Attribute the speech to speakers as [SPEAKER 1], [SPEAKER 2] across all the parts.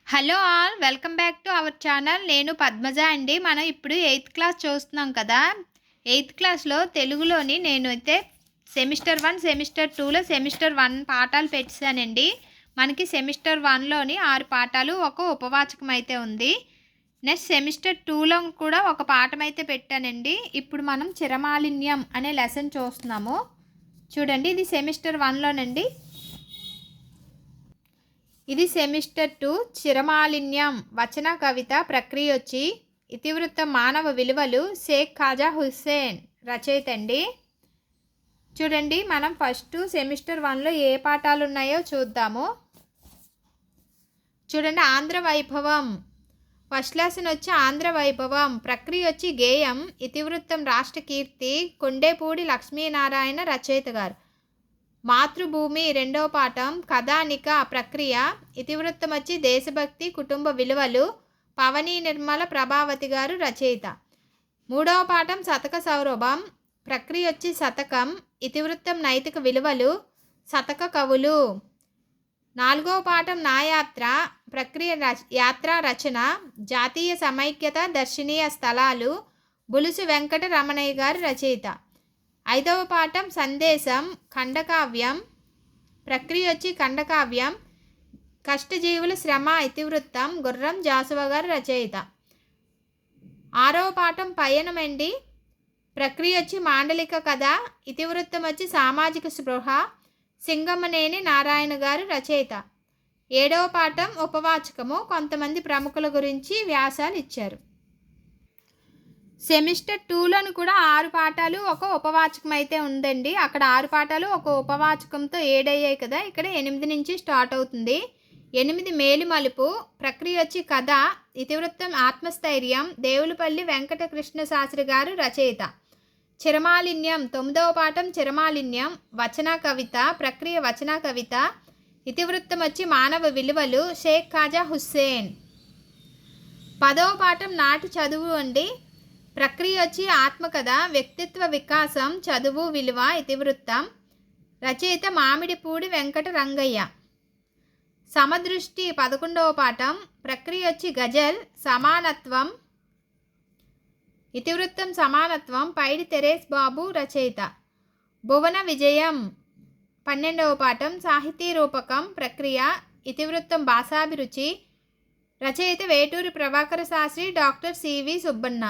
[SPEAKER 1] Hello all welcome back to our channel. నేను పద్మజ అండి. మనం ఇప్పుడు 8th క్లాస్ చూస్తున్నాం కదా. 8th క్లాస్లో తెలుగులోని నేను అయితే సెమిస్టర్ 1 సెమిస్టర్ 2లో సెమిస్టర్ 1 పాఠాలు పెట్టానండి. మనకి సెమిస్టర్ 1లోని 6 పాఠాలు ఒక ఉపవాచకం అయితే ఉంది. నెక్స్ట్ సెమిస్టర్ 2లో కూడా ఒక పాఠం అయితే పెట్టానండి. ఇప్పుడు మనం చిరమాలిన్యం అనే లెసన్ చూస్తున్నాము. చూడండి, ఇది సెమిస్టర్ 1లోనండి. ఇది సెమిస్టర్ 2 చిరమాలిన్యం వచన కవిత ప్రక్రియ వచ్చి ఇతివృత్తం మానవ విలువలు షేక్ ఖాజా హుస్సేన్ రచయిత అండి. చూడండి, మనం ఫస్ట్ సెమిస్టర్ 1లో ఏ పాఠాలు ఉన్నాయో చూద్దాము. చూడండి, ఆంధ్ర వైభవం ఫస్ట్ లెసన్ వచ్చి ఆంధ్ర వైభవం, ప్రక్రియ వచ్చి గేయం, ఇతివృత్తం రాష్ట్ర కీర్తి, కొండేపూడి లక్ష్మీనారాయణ రచయిత గారు. మాతృభూమి రెండవ పాఠం కథానిక ప్రక్రియ, ఇతివృత్తం వచ్చి దేశభక్తి కుటుంబ విలువలు, పవని నిర్మల ప్రభావతి గారు రచయిత. మూడవ పాఠం శతక సౌరభం, ప్రక్రియ వచ్చి శతకం, ఇతివృత్తం నైతిక విలువలు, శతక కవులు. నాలుగవ పాఠం నా యాత్ర, ప్రక్రియ యాత్రా రచన, జాతీయ సమైక్యత దర్శనీయ స్థలాలు, బులుసు వెంకట రమణయ్య గారు రచయిత. ఐదవ పాఠం సందేశం, ఖండకావ్యం, ప్రక్రియ వచ్చి ఖండకావ్యం, కష్టజీవుల శ్రమ, ఇతివృత్తం గుర్రం జాసువ గారు రచయిత. ఆరవ పాఠం పయనం అండి, ప్రక్రియ వచ్చి మాండలిక కథ, ఇతివృత్తం వచ్చి సామాజిక స్పృహ, సింగమనేని నారాయణ గారు రచయిత. ఏడవ పాఠం ఉపవాచకము, కొంతమంది ప్రముఖుల గురించి వ్యాసాలు ఇచ్చారు. సెమిస్టర్ 2లోని కూడా 6 పాఠాలు ఒక ఉపవాచకం అయితే ఉందండి. అక్కడ 6 పాఠాలు ఒక ఉపవాచకంతో 7 అయ్యాయి కదా, ఇక్కడ 8 నుంచి స్టార్ట్ అవుతుంది. 8 మేలు మలుపు, ప్రక్రియ వచ్చి కథ, ఇతివృత్తం ఆత్మస్థైర్యం, దేవులపల్లి వెంకటకృష్ణ శాస్త్రి గారు రచయిత. చిరమాలిన్యం 9వ పాఠం చిరమాలిన్యం, వచన కవిత, ప్రక్రియ వచన కవిత, ఇతివృత్తం వచ్చి మానవ విలువలు, షేక్ ఖాజా హుస్సేన్. 10వ పాఠం నాటి చదువు అండి, ప్రక్రియ వచ్చి ఆత్మకథ, వ్యక్తిత్వ వికాసం, చదువు విలువ, ఇతివృత్తం, రచయిత మామిడిపూడి వెంకట రంగయ్య. సమదృష్టి 11వ పాఠం, ప్రక్రియ వచ్చి గజల్, సమానత్వం, ఇతివృత్తం సమానత్వం, పైడి తెరేస్ బాబు రచయిత. భువన విజయం 12వ పాఠం, సాహితీ రూపకం, ప్రక్రియ, ఇతివృత్తం భాషాభిరుచి, రచయిత వేటూరి ప్రభాకర శాస్త్రి, డాక్టర్ సివి సుబ్బన్న.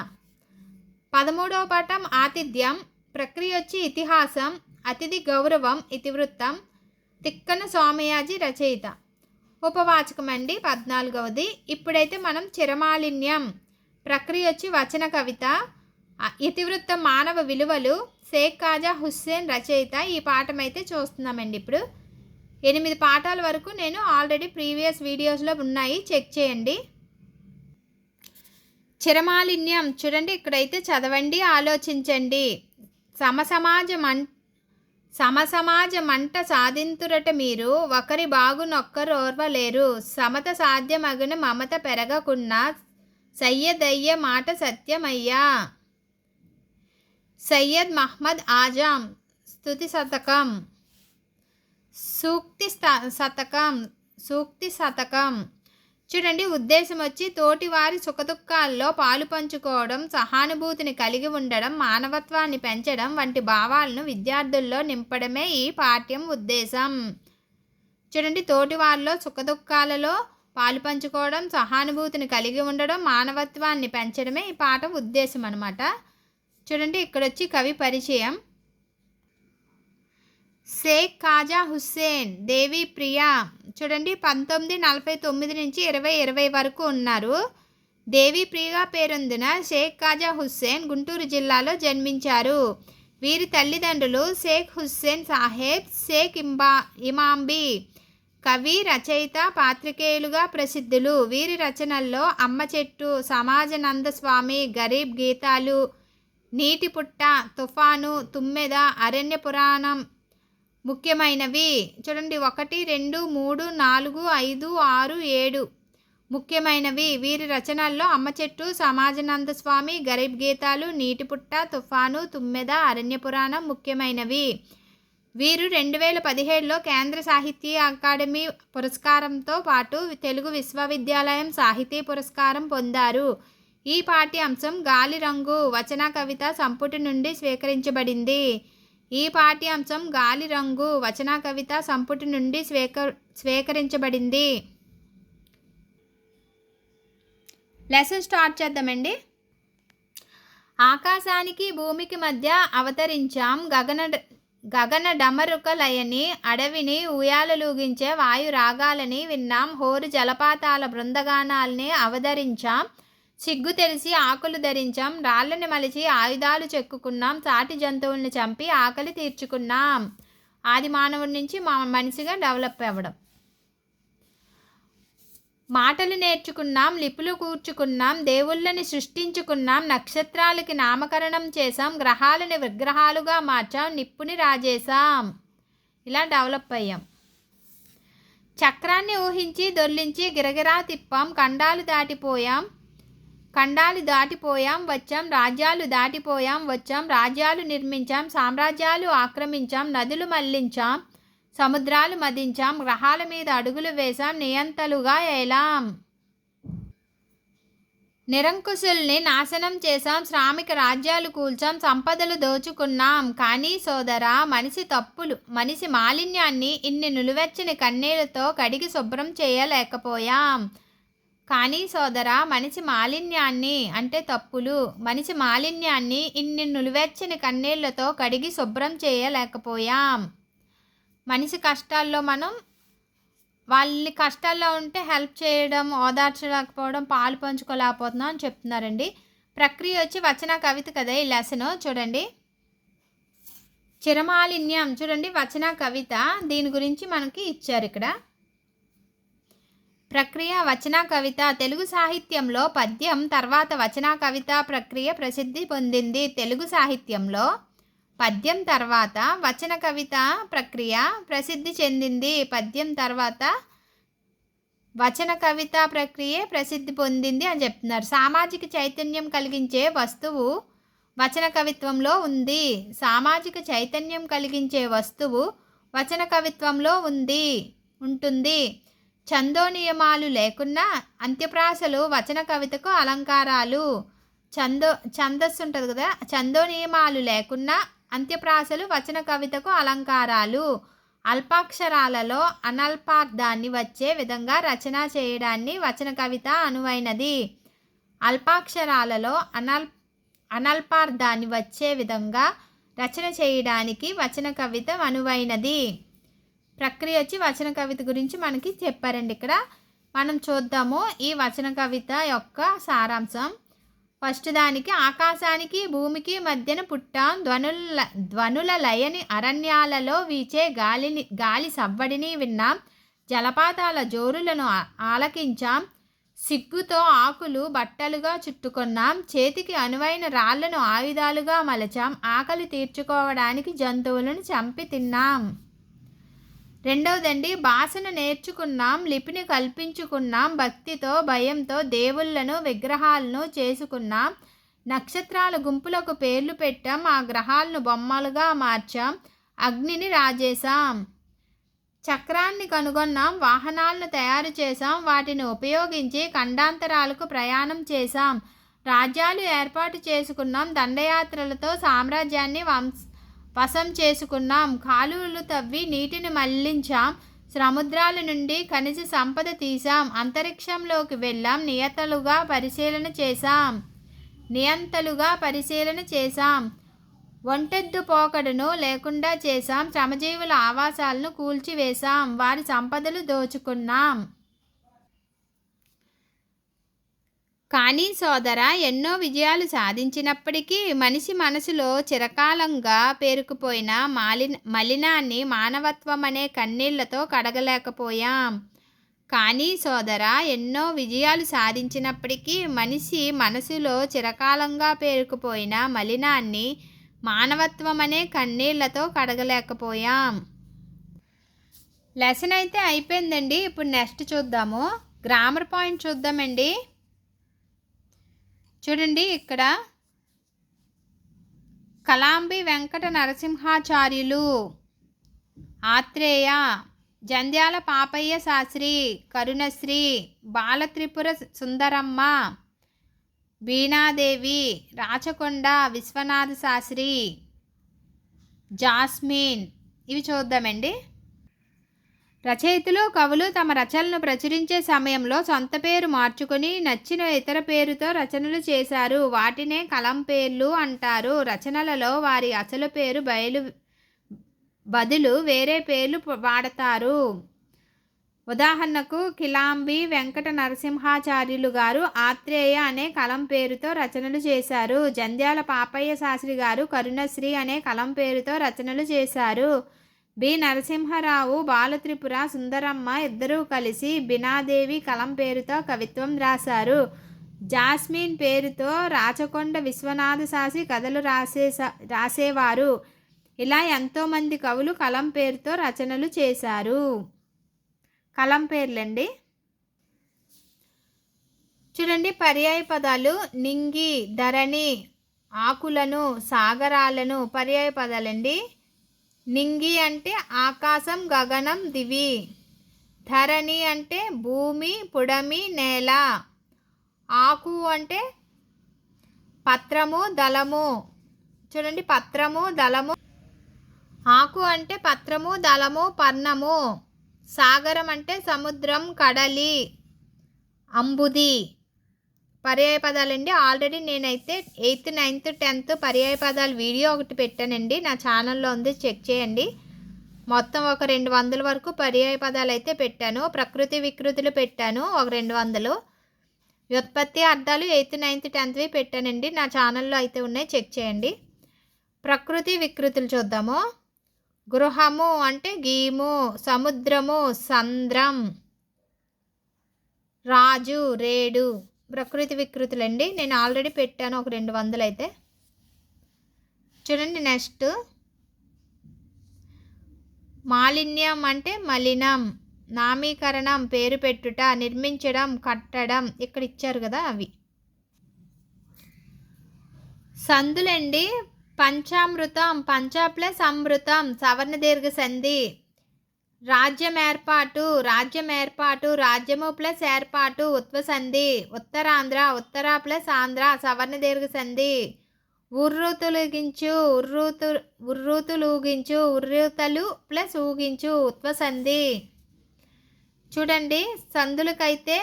[SPEAKER 1] 13వ పాఠం ఆతిథ్యం, ప్రక్రియ వచ్చి ఇతిహాసం, అతిథి గౌరవం, ఇతివృత్తం, తిక్కన సోమయాజి రచయిత. ఉపవాచకం అండి 14వది. ఇప్పుడైతే మనం చిరమాలిన్యం, ప్రక్రియ వచ్చి వచన కవిత, ఇతివృత్తం మానవ విలువలు, షేక్ ఖాజా హుస్సేన్ రచయిత. ఈ పాఠం అయితే చూస్తున్నామండి. ఇప్పుడు 8 పాఠాల వరకు నేను ఆల్రెడీ ప్రీవియస్ వీడియోస్లో ఉన్నాయి, చెక్ చేయండి. చిరమాలిన్యం చూడండి, ఇక్కడైతే చదవండి, ఆలోచించండి. సమసమాజ మంట సాధింతురట మీరు, ఒకరి బాగునొక్కరు ఓర్వలేరు, సమత సాధ్యమగున మమత పెరగకున్న, సయ్యదయ్య మాట సత్యమయ్యా. సయ్యద్ మహ్మద్ ఆజం స్తుతి శతకం, సూక్తి శతకం. చూడండి, ఉద్దేశం వచ్చి తోటివారి సుఖదుఖాల్లో పాలు పంచుకోవడం, సహానుభూతిని కలిగి ఉండడం, మానవత్వాన్ని పెంచడం వంటి భావాలను విద్యార్థుల్లో నింపడమే ఈ పాఠ్యం ఉద్దేశం. చూడండి, తోటివారిలో సుఖదుఖాలలో పాలు పంచుకోవడం, సహానుభూతిని కలిగి ఉండడం, మానవత్వాన్ని పెంచడమే ఈ పాఠం ఉద్దేశం అన్నమాట. చూడండి, ఇక్కడ వచ్చి కవి పరిచయం. షేక్ ఖాజా హుస్సేన్, దేవి ప్రియా. చూడండి, 1949 నుంచి 2020 వరకు ఉన్నారు. దేవి ప్రియగా పేరొందిన షేక్ ఖాజా హుస్సేన్ గుంటూరు జిల్లాలో జన్మించారు. వీరి తల్లిదండ్రులు షేక్ హుస్సేన్ సాహెబ్, షేక్ ఇమాంబి. కవి, రచయిత, పాత్రికేయులుగా ప్రసిద్ధులు. వీరి రచనల్లో అమ్మ చెట్టు, సమాజానంద స్వామి, గరీబ్ గీతాలు, నీటి పుట్ట, తుఫాను, తుమ్మెద, అరణ్య పురాణం ముఖ్యమైనవి. చూడండి, 1, 2, 3, 4, 5, 6, 7 ముఖ్యమైనవి. వీరి రచనల్లో అమ్మ చెట్టు, సమాజానంద స్వామి, గరీబ్ గీతాలు, నీటి పుట్ట, తుఫాను, తుమ్మెద, అరణ్య పురాణం ముఖ్యమైనవి. వీరు 2017లో కేంద్ర సాహిత్య అకాడమీ పురస్కారంతో పాటు తెలుగు విశ్వవిద్యాలయం సాహితీ పురస్కారం పొందారు. ఈ పాఠ్యాంశం గాలి రంగు వచన కవిత సంపుటి నుండి స్వీకరించబడింది. ఈ పాఠ్యాంశం గాలి రంగు వచన కవిత సంపుటి నుండి స్వీకరించబడింది. లెసన్ స్టార్ట్ చేద్దామండి. ఆకాశానికి భూమికి మధ్య అవతరించాం, గగన డమరుక లయని, అడవిని ఉయ్యాలలూగించే వాయు రాగాలని విన్నాం, హోరు జలపాతాల బృందగానాల్ని అవతరించాం, సిగ్గు తెలిసి ఆకులు ధరించాం, రాళ్ళని మలిచి ఆయుధాలు చెక్కుకున్నాం, సాటి జంతువుల్ని చంపి ఆకలి తీర్చుకున్నాం. ఆది మానవుడి నుంచి మనిషిగా డెవలప్ అవ్వడం. మాటలు నేర్చుకున్నాం, లిపులు కూర్చుకున్నాం, దేవుళ్ళని సృష్టించుకున్నాం, నక్షత్రాలకి నామకరణం చేశాం, గ్రహాలని విగ్రహాలుగా మార్చాం, నిప్పుని రాజేశాం. ఇలా డెవలప్ అయ్యాం. చక్రాన్ని ఊహించి దొర్లించి గిరగిరా తిప్పాం, ఖండాలు దాటిపోయాం వచ్చాం, రాజ్యాలు దాటిపోయాం వచ్చాం, రాజ్యాలు నిర్మించాం, సామ్రాజ్యాలు ఆక్రమించాం, నదులు మళ్లించాం, సముద్రాలు మదించాం, గ్రహాల మీద అడుగులు వేశాం, నియంతలుగా ఏలాం, నిరంకుశుల్ని నాశనం చేశాం, శ్రామిక రాజ్యాలు కూల్చాం, సంపదలు దోచుకున్నాం. కానీ సోదరా, మనిషి మాలిన్యాన్ని ఇన్ని నులివెచ్చని కన్నీళ్లతో కడిగి శుభ్రం చేయలేకపోయాం. కానీ సోదరా, మనిషి మాలిన్యాన్ని అంటే తప్పులు, మనిషి మాలిన్యాన్ని ఇన్ని నులివెచ్చని కన్నీళ్లతో కడిగి శుభ్రం చేయలేకపోయాం. మనిషి కష్టాల్లో మనం వాళ్ళని కష్టాల్లో ఉంటే హెల్ప్ చేయడం, ఓదార్చలేకపోవడం, పాలు పంచుకోలేకపోతున్నాం అని చెప్తున్నారండి. ప్రక్రియ వచ్చి వచన కవిత కదా ఈ లెసన్. చూడండి, చిరమాలిన్యం చూడండి వచన కవిత, దీని గురించి మనకి ఇచ్చారు ఇక్కడ. ప్రక్రియ వచన కవిత. తెలుగు సాహిత్యంలో పద్యం తర్వాత వచన కవిత ప్రక్రియ ప్రసిద్ధి పొందింది. తెలుగు సాహిత్యంలో పద్యం తర్వాత వచన కవిత ప్రక్రియ ప్రసిద్ధి చెందింది. పద్యం తర్వాత వచన కవిత ప్రక్రియ ప్రసిద్ధి పొందింది అని చెప్తున్నారు. సామాజిక చైతన్యం కలిగించే వస్తువు వచన కవిత్వంలో ఉంది. సామాజిక చైతన్యం కలిగించే వస్తువు వచన కవిత్వంలో ఉంటుంది. ఛందో నియమాలు లేకున్నా అంత్యప్రాసలు వచన కవితకు అలంకారాలు. ఛందస్సు ఉంటుంది కదా, ఛందో నియమాలు లేకున్నా అంత్యప్రాసలు వచన కవితకు అలంకారాలు. అల్పాక్షరాలలో అనల్పార్థాన్ని వచ్చే విధంగా రచన చేయడాన్ని వచన కవిత అనువైనది. అల్పాక్షరాలలో అనల్పార్థాన్ని వచ్చే విధంగా రచన చేయడానికి వచన కవిత అనువైనది. ప్రక్రియ వచ్చి వచన కవిత గురించి మనకి చెప్పారండి. ఇక్కడ మనం చూద్దాము ఈ వచన కవిత యొక్క సారాంశం. ఫస్ట్ దానికి, ఆకాశానికి భూమికి మధ్యన పుట్టాం, ధ్వనుల లయని అరణ్యాలలో వీచే గాలి సవ్వడిని విన్నాం, జలపాతాల జోరులను ఆలకించాం, సిగ్గుతో ఆకులు బట్టలుగా చుట్టుకున్నాం, చేతికి అనువైన రాళ్లను ఆయుధాలుగా మలచాం, ఆకలి తీర్చుకోవడానికి జంతువులను చంపి తిన్నాం. రెండవదండి, భాషను నేర్చుకున్నాం, లిపిని కల్పించుకున్నాం, భక్తితో భయంతో దేవుళ్ళను విగ్రహాలను చేసుకున్నాం, నక్షత్రాల గుంపులకు పేర్లు పెట్టాం, ఆ గ్రహాలను బొమ్మలుగా మార్చాం, అగ్నిని రాజేశాం, చక్రాన్ని కనుగొన్నాం, వాహనాలను తయారు చేశాం, వాటిని ఉపయోగించి ఖండాంతరాలకు ప్రయాణం చేశాం, రాజ్యాలు ఏర్పాటు చేసుకున్నాం, దండయాత్రలతో సామ్రాజ్యాన్ని వశం చేసుకున్నాం, కాలువలు తవ్వి నీటిని మళ్లించాం, సముద్రాల నుండి ఖనిజ సంపద తీసాం, అంతరిక్షంలోకి వెళ్ళాం, నియంతలుగా పరిశీలన చేశాం, ఒంటెద్దు పోకడను లేకుండా చేశాం, శ్రమజీవుల ఆవాసాలను కూల్చివేశాం, వారి సంపదలు దోచుకున్నాం. కానీ సోదరా, ఎన్నో విజయాలు సాధించినప్పటికీ మనిషి మనసులో చిరకాలంగా పేరుకుపోయిన మలినాన్ని మానవత్వం అనే కన్నీళ్లతో కడగలేకపోయాం. కానీ సోదరా, ఎన్నో విజయాలు సాధించినప్పటికీ మనిషి మనసులో చిరకాలంగా పేరుకుపోయిన మలినాన్ని మానవత్వం అనే కన్నీళ్లతో కడగలేకపోయాం. లెసన్ అయితే అయిపోయిందండి. ఇప్పుడు నెక్స్ట్ చూద్దాము. గ్రామర్ పాయింట్ చూద్దామండి. చూడండి, ఇక్కడ కలాంబి వెంకట నరసింహాచార్యులు ఆత్రేయ, జంధ్యాల పాపయ్య శాస్త్రి, కరుణశ్రీ, బాలత్రిపుర సుందరమ్మ, వీణాదేవి, రాచకొండ విశ్వనాథ శాస్త్రి, జాస్మిన్. ఇవి చూద్దామండి. రచయితలు కవులు తమ రచనలను ప్రచురించే సమయంలో సొంత పేరు మార్చుకొని నచ్చిన ఇతర పేరుతో రచనలు చేశారు. వాటినే కలం పేర్లు అంటారు. రచనలలో వారి అసలు పేరు బదులు వేరే పేర్లు వాడతారు. ఉదాహరణకు కిలాంబి వెంకట నరసింహాచార్యులు గారు ఆత్రేయ అనే కలం పేరుతో రచనలు చేశారు. జంధ్యాల పాపయ్య శాస్త్రి గారు కరుణశ్రీ అనే కలం పేరుతో రచనలు చేశారు. బి నరసింహారావు, బాలత్రిపుర సుందరమ్మ ఇద్దరూ కలిసి బినాదేవి కలం పేరుతో కవిత్వం రాశారు. జాస్మిన్ పేరుతో రాచకొండ విశ్వనాథ శాస్త్రి కథలు రాసేవారు. ఇలా ఎంతోమంది కవులు కలం పేరుతో రచనలు చేశారు. కలం పేర్లండి. చూడండి, పర్యాయ పదాలు నింగి, ధరణి, ఆకులను, సాగరాలను పర్యాయ పదాలండి. నింగి అంటే ఆకాశం, గగనం, దివి. ధరణి అంటే భూమి, పుడమి, నేల. ఆకు అంటే పత్రము, దళము. చూడండి, పత్రము, దళము. ఆకు అంటే పత్రము, దళము, పర్ణము. సాగరం అంటే సముద్రం, కడలి, అంబుది. పర్యాయ పదాలండి. ఆల్రెడీ నేనైతే 8th, 9th, 10th పర్యాయ పదాలు వీడియో ఒకటి పెట్టానండి. నా ఛానల్లో ఉంది, చెక్ చేయండి. మొత్తం ఒక 200 వరకు పర్యాయ పదాలు అయితే పెట్టాను. ప్రకృతి వికృతులు పెట్టాను ఒక 200. వ్యుత్పత్తి అర్థాలు 8th, 9th, 10th పెట్టానండి. నా ఛానల్లో అయితే ఉన్నాయి, చెక్ చేయండి. ప్రకృతి వికృతులు చూద్దాము. గృహము అంటే గీము, సముద్రము, సంద్రం, రాజు, రేడు. ప్రకృతి వికృతులండి. నేను ఆల్రెడీ పెట్టాను ఒక 200 అయితే. చూడండి, నెక్స్ట్ మాలిన్యం అంటే మలినం, నామీకరణం పేరు పెట్టుట, నిర్మించడం, కట్టడం. ఇక్కడ ఇచ్చారు కదా అవి. సందులండి. పంచామృతం, పంచ ప్లస్ అమృతం సవర్ణ దీర్ఘ సంధి. రాజ్యం ఏర్పాటు, రాజ్యం ఏర్పాటు, రాజ్యము ప్లస్ ఏర్పాటు ఉత్వసంధి. ఉత్తరాంధ్ర, ఉత్తర ప్లస్ ఆంధ్ర సవర్ణ దీర్ఘ సంధి. ఉర్రూతులుగించు, ఉర్రూతులూగించు, ఉర్రూతలు ప్లస్ ఊగించు ఉత్వసంధి. చూడండి, సందులకైతే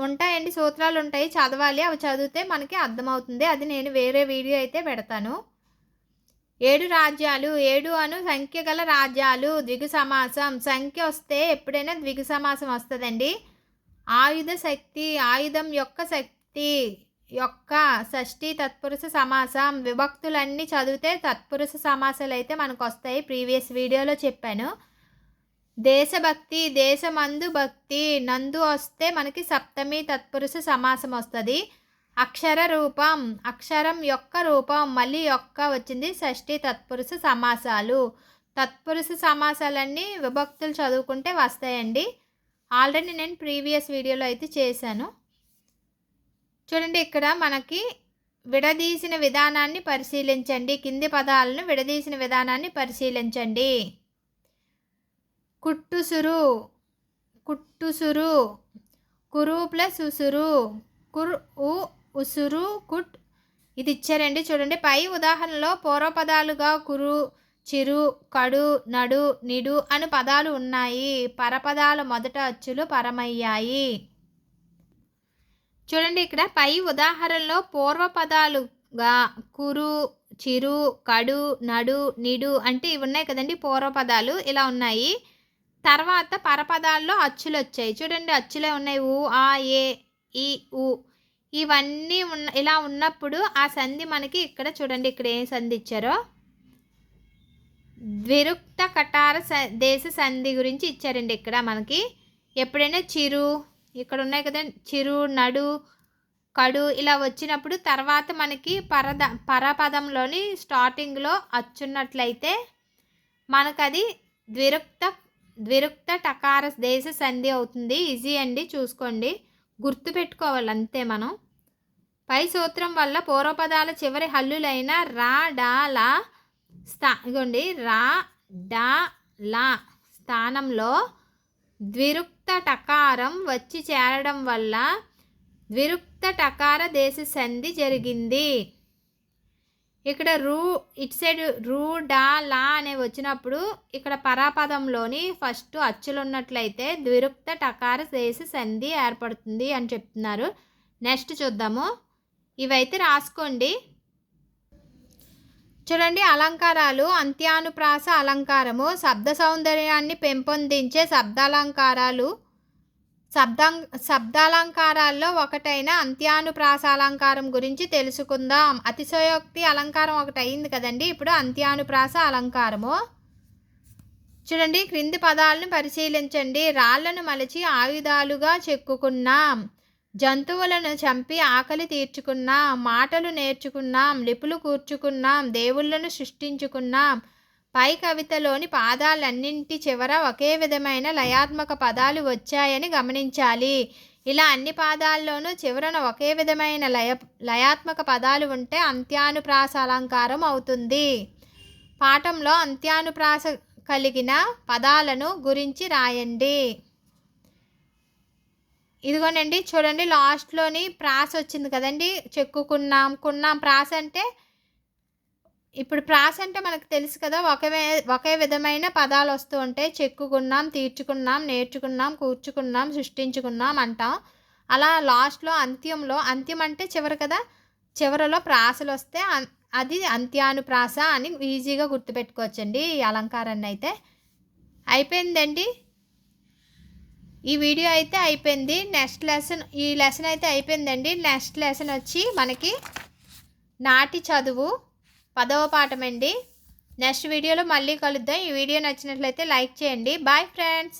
[SPEAKER 1] ఉంటాయండి, సూత్రాలు ఉంటాయి, చదవాలి. అవి చదివితే మనకి అర్థమవుతుంది. అది నేను వేరే వీడియో అయితే పెడతాను. 7 రాజ్యాలు, 7 అను సంఖ్య గల రాజ్యాలు. ద్విగు సమాసం. సంఖ్య వస్తే ఎప్పుడైనా ద్విగు సమాసం వస్తుందండి. ఆయుధ శక్తి, ఆయుధం యొక్క శక్తి యొక్క షష్ఠి తత్పురుష సమాసం. విభక్తులన్నీ చదివితే తత్పురుష సమాసాలు అయితే మనకు వస్తాయి. ప్రీవియస్ వీడియోలో చెప్పాను. దేశభక్తి, దేశమందు భక్తి. నందు వస్తే మనకి సప్తమి తత్పురుష సమాసం వస్తుంది. అక్షర రూపం, అక్షరం యొక్క రూపం. మళ్ళీ యొక్క వచ్చింది. షష్ఠి తత్పురుష సమాసాలు. తత్పురుష సమాసాలన్నీ విభక్తులు చదువుకుంటే వస్తాయండి. ఆల్రెడీ నేను ప్రీవియస్ వీడియోలో అయితే చేశాను. చూడండి, ఇక్కడ మనకి విడదీసిన విధానాన్ని పరిశీలించండి. కింది పదాలను విడదీసిన విధానాన్ని పరిశీలించండి. కుట్టుసురు, కుట్టుసురు. కురు ప్లస్ ఉసురు. కుర్, ఉసురు, కుట్. ఇది ఇచ్చారండి. చూడండి, పై ఉదాహరణలో పూర్వపదాలుగా కురు, చిరు, కడు, నడు, నిడు అను పదాలు ఉన్నాయి. పరపదాల మొదట అచ్చులు పరమయ్యాయి. చూడండి, ఇక్కడ పై ఉదాహరణలో పూర్వపదాలుగా కురు, చిరు, కడు, నడు, నిడు అంటే ఇవి ఉన్నాయి కదండి, పూర్వపదాలు ఇలా ఉన్నాయి. తర్వాత పరపదాల్లో అచ్చులు వచ్చాయి. చూడండి, అచ్చులే ఉన్నాయి. ఊ, ఆ, ఏ, ఈ, ఊ. ఇవన్నీ ఇలా ఉన్నప్పుడు ఆ సంధి మనకి ఇక్కడ చూడండి, ఇక్కడ ఏ సంధి ఇచ్చారో ద్విరుక్త కటార దేశ సంధి గురించి ఇచ్చారండి. ఇక్కడ మనకి ఎప్పుడైనా చిరు, ఇక్కడ ఉన్నాయి కదా, చిరు, నడు, కడు ఇలా వచ్చినప్పుడు తర్వాత మనకి పరపదంలోని స్టార్టింగ్లో అచ్చున్నట్లయితే మనకు అది ద్విరుక్త టకార దేశ సంధి అవుతుంది. ఈజీ అండి, చూసుకోండి, గుర్తుపెట్టుకోవాలి అంతే. మనం పై సూత్రం వల్ల పూర్వపదాల చివరి హల్లులైన రా, డా, లా ఇగోండి, రా, డా లా స్థానంలో ద్విరుక్త టకారం వచ్చి చేరడం వల్ల ద్విరుక్త టకార దేశ సంధి జరిగింది. ఇక్కడ ఇటు సైడ్ రూ డా లా అనే వచ్చినప్పుడు ఇక్కడ పరాపదంలోని ఫస్ట్ అచ్చులు ఉన్నట్లయితే ద్విరుక్త టకార దేశ సంధి ఏర్పడుతుంది అని చెప్తున్నారు. నెక్స్ట్ చూద్దాము. ఇవైతే రాసుకోండి. చూడండి, అలంకారాలు. అంత్యానుప్రాస అలంకారము శబ్ద సౌందర్యాన్ని పెంపొందించే శబ్దాలంకారాలు. శబ్దాలంకారాల్లో ఒకటైన అంత్యానుప్రాస అలంకారం గురించి తెలుసుకుందాం. అతిశయోక్తి అలంకారం ఒకటి అయింది కదండి, ఇప్పుడు అంత్యానుప్రాస అలంకారము. చూడండి, క్రింది పదాలను పరిశీలించండి. రాళ్లను మలిచి ఆయుధాలుగా చెక్కుకున్నాం, జంతువులను చంపి ఆకలి తీర్చుకున్నాం, మాటలు నేర్చుకున్నాం, లిపులు కూర్చుకున్నాం, దేవుళ్లను సృష్టించుకున్నాం. పై కవితలోని పాదాలన్నింటి చివర ఒకే విధమైన లయాత్మక పదాలు వచ్చాయని గమనించాలి. ఇలా అన్ని పాదాల్లోనూ చివరన ఒకే విధమైన లయాత్మక పదాలు ఉంటే అంత్యానుప్రాస అలంకారం అవుతుంది. పాఠంలో అంత్యానుప్రాస కలిగిన పదాలను గురించి రాయండి. ఇదిగోనండి, చూడండి, లాస్ట్లోని ప్రాస వచ్చింది కదండి. చెక్కుకున్నాం, కున్నాం. ప్రాస అంటే ఇప్పుడు ప్రాస అంటే మనకు తెలుసు కదా, ఒకే విధమైన పదాలు వస్తూ ఉంటాయి. చెక్కుకున్నాం, తీర్చుకున్నాం, నేర్చుకున్నాం, కూర్చుకున్నాం, సృష్టించుకున్నాం అంటాం. అలా లాస్ట్లో అంత్యంలో, అంత్యం అంటే చివరి కదా, చివరిలో ప్రాసలు వస్తే అది అంత్యానుప్రాస అని ఈజీగా గుర్తుపెట్టుకోవచ్చండి ఈ అలంకారాన్ని. అయితే అయిపోయిందండి, ఈ వీడియో అయితే అయిపోయింది. నెక్స్ట్ లెసన్, ఈ లెసన్ అయితే అయిపోయిందండి. నెక్స్ట్ లెసన్ వచ్చి మనకి నాటి చదువు 10వ పాఠం అండి. నెక్స్ట్ వీడియోలో మళ్ళీ కలుద్దాం. ఈ వీడియో నచ్చినట్లయితే లైక్ చేయండి. Bye friends.